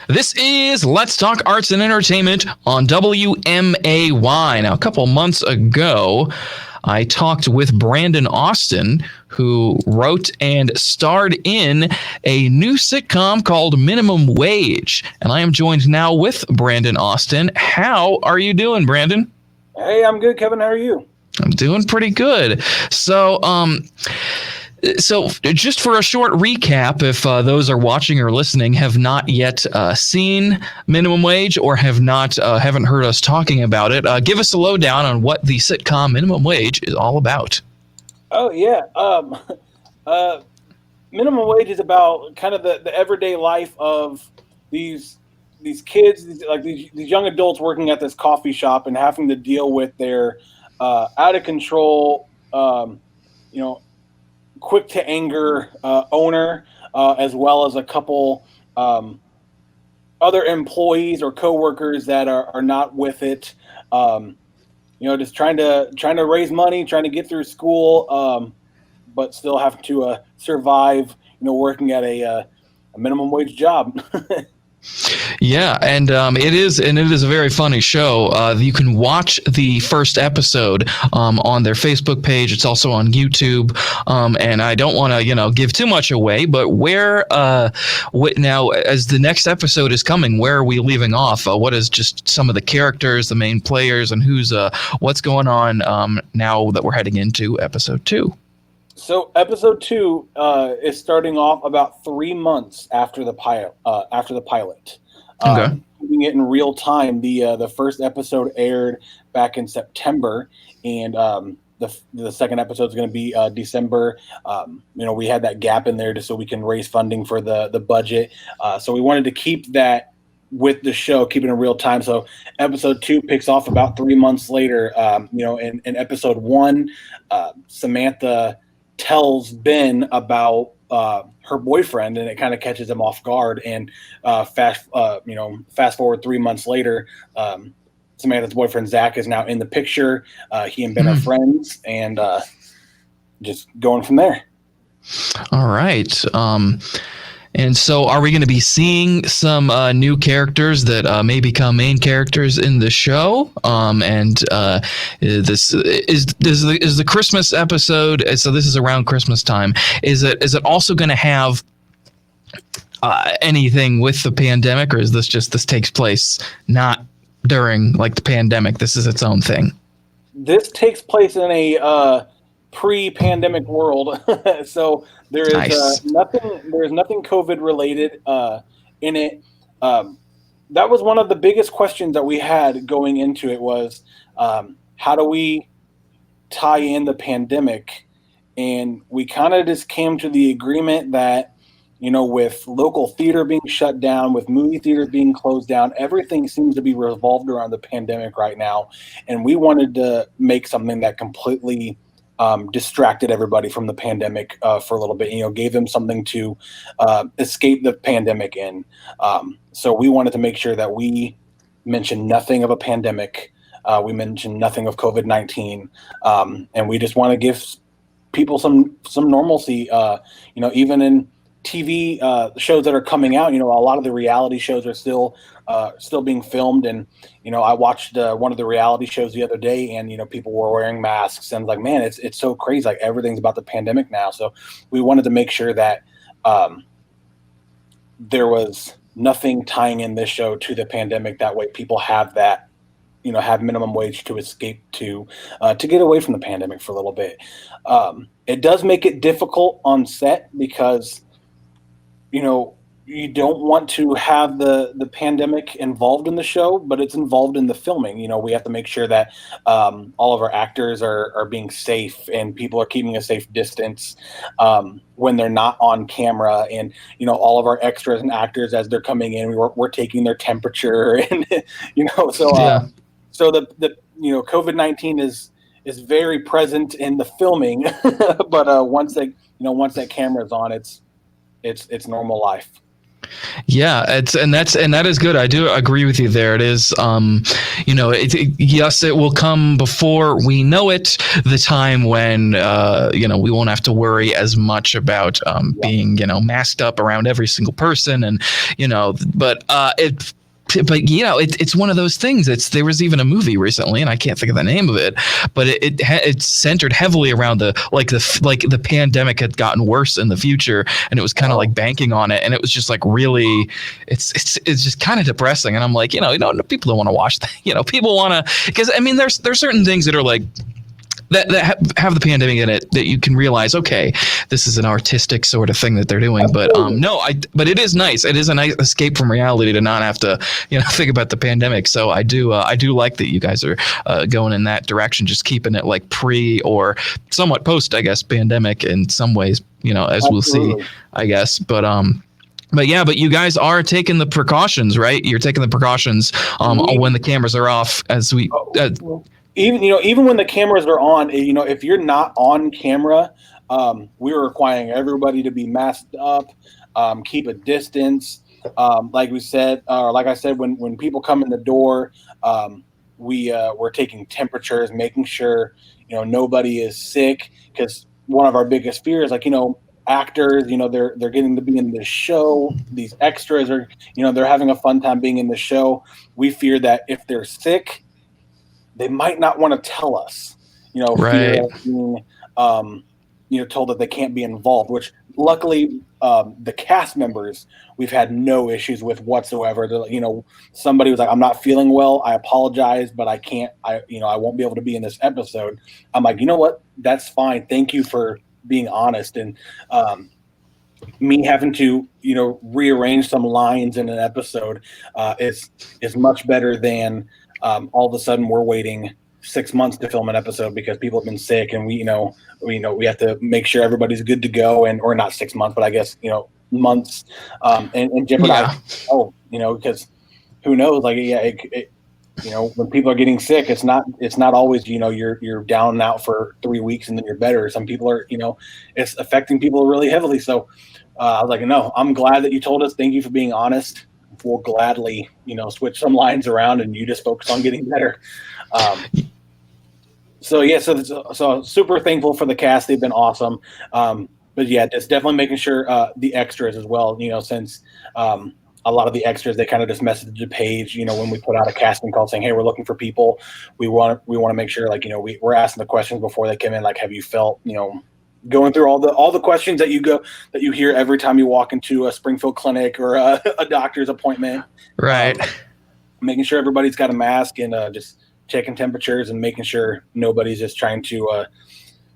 This is Let's Talk Arts and Entertainment on WMAY. Now, a couple months ago, I talked with Brandon Austin, who wrote and starred in a new sitcom called Minimum Wage. And I am joined now with Brandon Austin. How are you doing, Brandon? Hey, I'm good, Kevin. How are you? I'm doing pretty good. So just for a short recap, if those are watching or listening have not yet seen Minimum Wage or haven't heard us talking about it, give us a lowdown on what the sitcom Minimum Wage is all about. Oh yeah, Minimum Wage is about kind of the everyday life of these kids, these young adults working at this coffee shop and having to deal with their out of control, quick to anger owner, as well as a couple other employees or coworkers that are not with it. Just trying to raise money, trying to get through school, but still having to survive. Working at a minimum wage job. Yeah, and it is a very funny show. You can watch the first episode on their Facebook page. It's also on YouTube. And I don't want to give too much away, but now as the next episode is coming, where are we leaving off? What is just some of the characters, the main players, and what's going on now that we're heading into episode 2? So episode 2 is starting off about 3 months after the pilot. Okay. Doing it in real time. The first episode aired back in September, and the second episode is going to be December. We had that gap in there just so we can raise funding for the budget. So we wanted to keep that with the show, keep it in real time. So episode 2 picks off about 3 months later. In episode 1, Samantha tells Ben about her boyfriend, and it kind of catches him off guard. And fast forward 3 months later, Samantha's boyfriend Zach is now in the picture. He and Ben are friends, and just going from there. All right. And so are we going to be seeing some new characters that may become main characters in the show? This is the Christmas episode. So this is around Christmas time. Is it also going to have anything with the pandemic, or is this takes place not during the pandemic? This is its own thing. This takes place in a pre-pandemic world. So there is nice. nothing COVID related in it. That was one of the biggest questions that we had going into it was how do we tie in the pandemic? And we kind of just came to the agreement that with local theater being shut down, with movie theaters being closed down, everything seems to be revolved around the pandemic right now. And we wanted to make something that completely distracted everybody from the pandemic for a little bit, gave them something to escape the pandemic in. So we wanted to make sure that we mentioned nothing of a pandemic. We mentioned nothing of COVID-19. And we just want to give people some normalcy, even in TV shows that are coming out. A lot of the reality shows are still being filmed, and I watched one of the reality shows the other day, and people were wearing masks, and like, man, it's so crazy. Like, everything's about the pandemic now. So we wanted to make sure that there was nothing tying in this show to the pandemic. That way, people have that, have minimum wage to escape to get away from the pandemic for a little bit. It does make it difficult on set because you don't want to have the pandemic involved in the show, but it's involved in the filming. We have to make sure that all of our actors are being safe, and people are keeping a safe distance when they're not on camera. And, all of our extras and actors, as they're coming in, we're taking their temperature, and, so the COVID-19 is very present in the filming, but once that camera's on, it's normal life. Yeah, that is good. I do agree with you there. It is, yes, it will come before we know it. The time when we won't have to worry as much about Yeah. being masked up around every single person, and but it. But it's one of those things. There was even a movie recently, and I can't think of the name of it, but it's centered heavily around the pandemic had gotten worse in the future, and it was kind of like banking on it, and it was just like really, it's just kind of depressing. And I'm like, people don't want to watch that. People want to, because I mean, there's certain things that are like that have the pandemic in it that you can realize, okay, this is an artistic sort of thing that they're doing. But but it is nice. It is a nice escape from reality to not have to think about the pandemic. So I do like that you guys are going in that direction, just keeping it like pre or somewhat post, I guess, pandemic in some ways, as we'll see, I guess. But you guys are taking the precautions, right? You're taking the precautions when the cameras are off, as we even when the cameras are on, if you're not on camera, we're requiring everybody to be masked up, keep a distance. Like we said, or like I said, when people come in the door, we're taking temperatures, making sure nobody is sick, because one of our biggest fears, actors, they're getting to be in this show. These extras are, they're having a fun time being in the show. We fear that if they're sick, they might not want to tell us, right. Fear of being, told that they can't be involved, which luckily the cast members, we've had no issues with whatsoever. Somebody was like, I'm not feeling well. I apologize, but I can't, I won't be able to be in this episode. I'm like, you know what? That's fine. Thank you for being honest. And me having to, rearrange some lines in an episode is much better than all of a sudden we're waiting 6 months to film an episode because people have been sick, and we have to make sure everybody's good to go, or not 6 months, but I guess months, and jeopardize. Because who knows? When people are getting sick, it's not always you're down and out for 3 weeks and then you're better. Some people are it's affecting people really heavily. So I was like, no, I'm glad that you told us. Thank you for being honest. We'll gladly, switch some lines around, and you just focus on getting better. So super thankful for the cast. They've been awesome. But yeah, just definitely making sure the extras as well, since a lot of the extras, they kind of just message the page, when we put out a casting call saying, hey, we're looking for people. We want to make sure, we're asking the questions before they come in. Like, have you felt, going through all the questions that you hear every time you walk into a Springfield clinic or a doctor's appointment, right? Making sure everybody's got a mask, and just checking temperatures, and making sure nobody's just trying to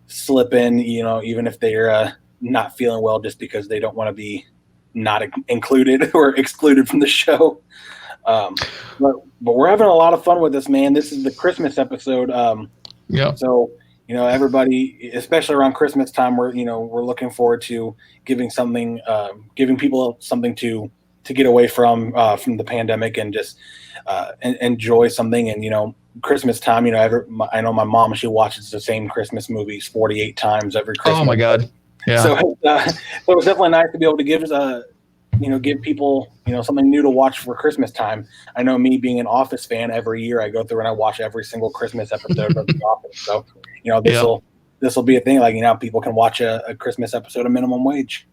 slip in, even if they're not feeling well, just because they don't want to be not included or excluded from the show. But we're having a lot of fun with this, man. This is the Christmas episode. So everybody, especially around Christmas time, we're looking forward to giving people something to get away from the pandemic, and just enjoy something. And Christmas time, I know my mom, she watches the same Christmas movies 48 times every Christmas. Oh my God. Yeah. So it was definitely nice to be able to give people something new to watch for Christmas time. I know, me being an Office fan, every year I go through and I watch every single Christmas episode of The Office. So this will be a thing. People can watch a Christmas episode of Minimum Wage.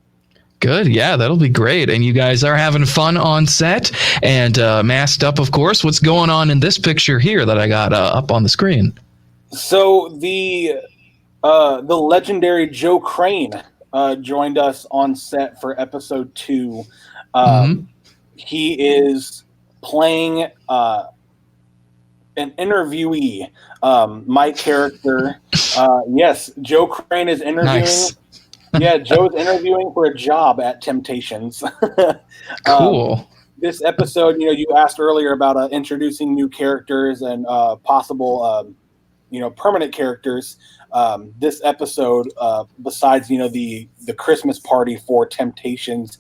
Good. Yeah, that'll be great. And you guys are having fun on set and masked up, of course. What's going on in this picture here that I got up on the screen? So the legendary Joe Crane joined us on set for episode 2. He is playing an interviewee. My character. Yes, Joe Crane is interviewing. Nice. Yeah, Joe's interviewing for a job at Temptations. Cool. This episode, you asked earlier about introducing new characters and possible, permanent characters. This episode, besides the Christmas party for Temptations,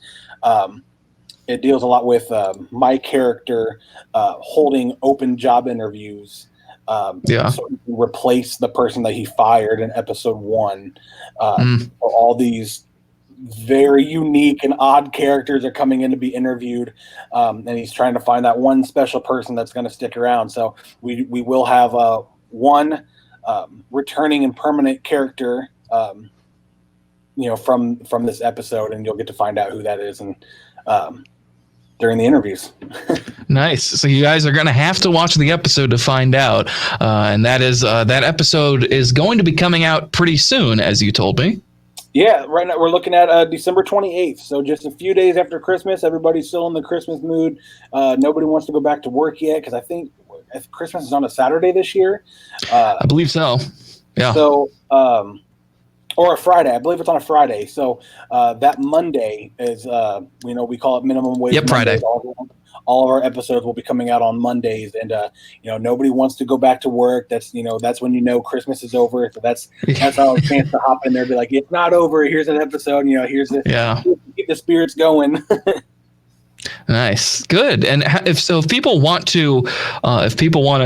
it deals a lot with my character holding open job interviews. So he can replace the person that he fired in episode 1. All these very unique and odd characters are coming in to be interviewed, and he's trying to find that one special person that's going to stick around. So we will have one returning and permanent character, from this episode, and you'll get to find out who that is, and during the interviews. Nice. So you guys are going to have to watch the episode to find out, and that episode is going to be coming out pretty soon, as you told me. Yeah, right now we're looking at December 28th, so just a few days after Christmas. Everybody's still in the Christmas mood. Nobody wants to go back to work yet, because I think Christmas is on a Saturday this year. I believe so. Yeah. So, or a Friday. I believe it's on a Friday. So that Monday is, we call it minimum wage. Yep, Mondays. Friday. All of our episodes will be coming out on Mondays, and nobody wants to go back to work. That's when Christmas is over. So that's our chance to hop in there and be like, it's not over. Here's an episode. Here's keep the spirits going. Nice, good. And if people want to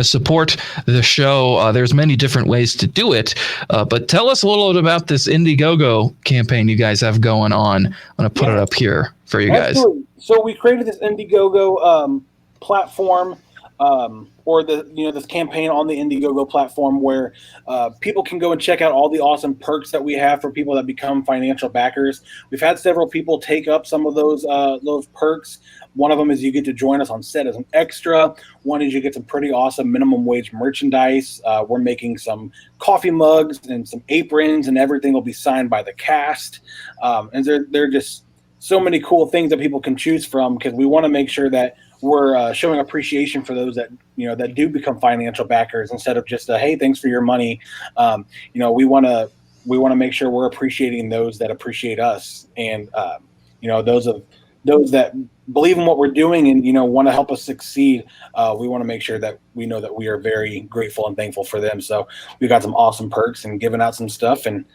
support the show, there's many different ways to do it. But tell us a little bit about this Indiegogo campaign you guys have going on. I'm gonna put it up here for you guys. So we created this Indiegogo platform, or this campaign on the Indiegogo platform, where people can go and check out all the awesome perks that we have for people that become financial backers. We've had several people take up some of those perks. One of them is you get to join us on set as an extra. One is you get some pretty awesome minimum wage merchandise. We're making some coffee mugs and some aprons, and everything will be signed by the cast. And they're just so many cool things that people can choose from, because we want to make sure that we're showing appreciation for those that that do become financial backers, instead of just hey, thanks for your money. We want to make sure we're appreciating those that appreciate us, and those that believe in what we're doing and want to help us succeed. We want to make sure that we know that we are very grateful and thankful for them. So we got some awesome perks and giving out some stuff, and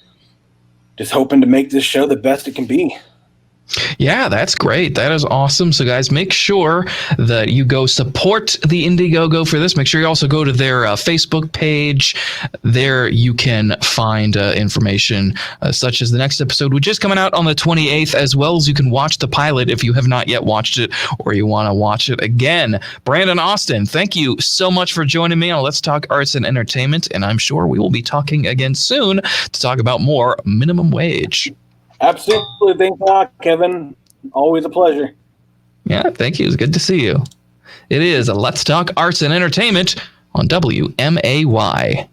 just hoping to make this show the best it can be. Yeah, that's great. That is awesome. So, guys, make sure that you go support the Indiegogo for this. Make sure you also go to their Facebook page. There you can find information such as the next episode, which is coming out on the 28th, as well as you can watch the pilot if you have not yet watched it or you want to watch it again. Brandon Austin, thank you so much for joining me on Let's Talk Arts and Entertainment, and I'm sure we will be talking again soon to talk about more minimum wage. Absolutely. Thanks a lot, Kevin. Always a pleasure. Yeah, thank you. It's good to see you. It is Let's Talk Arts and Entertainment on WMAY.